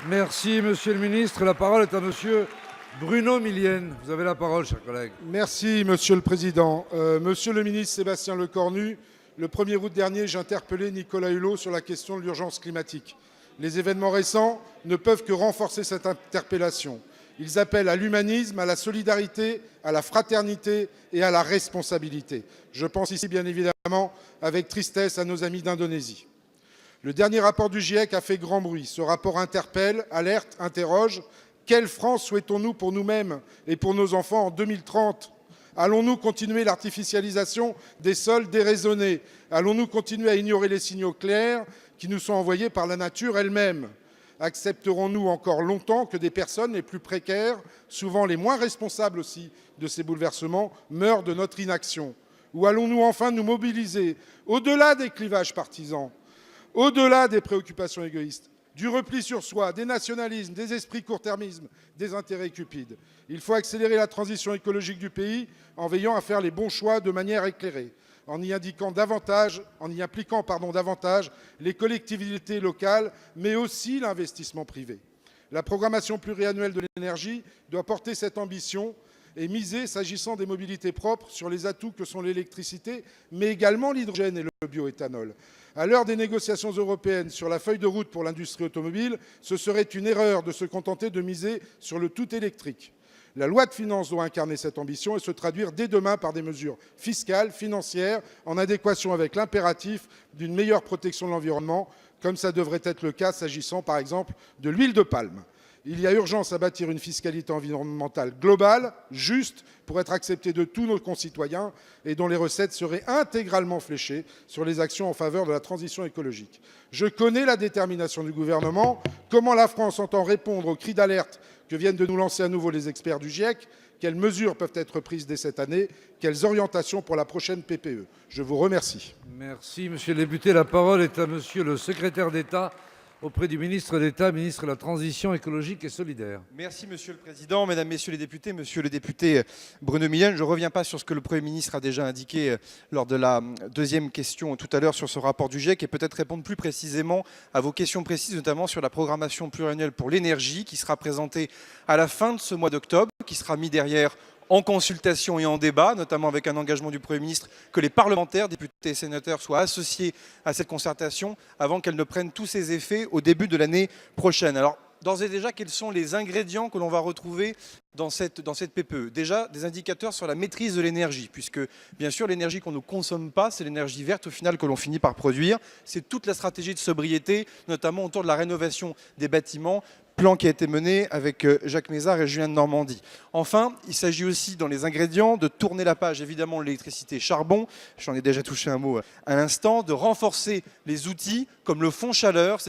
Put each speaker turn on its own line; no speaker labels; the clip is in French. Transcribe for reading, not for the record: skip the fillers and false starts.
Merci, monsieur le ministre. La parole est à monsieur Bruno Millienne. Vous avez la parole, cher collègue.
Merci, Monsieur le Président. Monsieur le ministre Sébastien Lecornu, le 1er août dernier, j'interpellais Nicolas Hulot sur la question de l'urgence climatique. Les événements récents ne peuvent que renforcer cette interpellation. Ils appellent à l'humanisme, à la solidarité, à la fraternité et à la responsabilité. Je pense ici, bien évidemment, avec tristesse à nos amis d'Indonésie. Le dernier rapport du GIEC a fait grand bruit. Ce rapport interpelle, alerte, interroge. Quelle France souhaitons-nous pour nous-mêmes et pour nos enfants en 2030 ? Allons-nous continuer l'artificialisation des sols déraisonnée ? Allons-nous continuer à ignorer les signaux clairs qui nous sont envoyés par la nature elle-même ? Accepterons-nous encore longtemps que des personnes les plus précaires, souvent les moins responsables aussi de ces bouleversements, meurent de notre inaction ? Ou allons-nous enfin nous mobiliser au-delà des clivages partisans, au-delà des préoccupations égoïstes, du repli sur soi, des nationalismes, des esprits court-termisme, des intérêts cupides? Il faut accélérer la transition écologique du pays en veillant à faire les bons choix de manière éclairée, en y impliquant davantage les collectivités locales, mais aussi l'investissement privé. La programmation pluriannuelle de l'énergie doit porter cette ambition et miser, s'agissant des mobilités propres, sur les atouts que sont l'électricité, mais également l'hydrogène et le bioéthanol. À l'heure des négociations européennes sur la feuille de route pour l'industrie automobile, ce serait une erreur de se contenter de miser sur le tout électrique. La loi de finances doit incarner cette ambition et se traduire dès demain par des mesures fiscales, financières, en adéquation avec l'impératif d'une meilleure protection de l'environnement, comme ça devrait être le cas s'agissant par exemple de l'huile de palme. Il y a urgence à bâtir une fiscalité environnementale globale, juste, pour être acceptée de tous nos concitoyens et dont les recettes seraient intégralement fléchées sur les actions en faveur de la transition écologique. Je connais la détermination du gouvernement. Comment la France entend répondre aux cris d'alerte que viennent de nous lancer à nouveau les experts du GIEC? Quelles mesures peuvent être prises dès cette année? Quelles orientations pour la prochaine PPE? Je vous remercie.
Merci, monsieur le député. La parole est à monsieur le secrétaire d'État auprès du ministre d'État, ministre de la Transition écologique et solidaire.
Merci Monsieur le Président, Mesdames, Messieurs les députés, Monsieur le député Bruno Millienne. Je ne reviens pas sur ce que le Premier ministre a déjà indiqué lors de la deuxième question tout à l'heure sur ce rapport du GIEC et peut-être répondre plus précisément à vos questions précises, notamment sur la programmation pluriannuelle pour l'énergie qui sera présentée à la fin de ce mois d'octobre, qui sera mis derrière en consultation et en débat, notamment avec un engagement du Premier ministre que les parlementaires, députés et sénateurs, soient associés à cette concertation avant qu'elle ne prenne tous ses effets au début de l'année prochaine. Alors, d'ores et déjà, quels sont les ingrédients que l'on va retrouver dans cette PPE? Déjà, des indicateurs sur la maîtrise de l'énergie, puisque bien sûr, l'énergie qu'on ne consomme pas, c'est l'énergie verte au final que l'on finit par produire. C'est toute la stratégie de sobriété, notamment autour de la rénovation des bâtiments, plan qui a été mené avec Jacques Mézard et Julien de Normandie. Enfin, il s'agit aussi dans les ingrédients de tourner la page, évidemment, l'électricité charbon, j'en ai déjà touché un mot à l'instant, de renforcer les outils comme le fonds chaleur,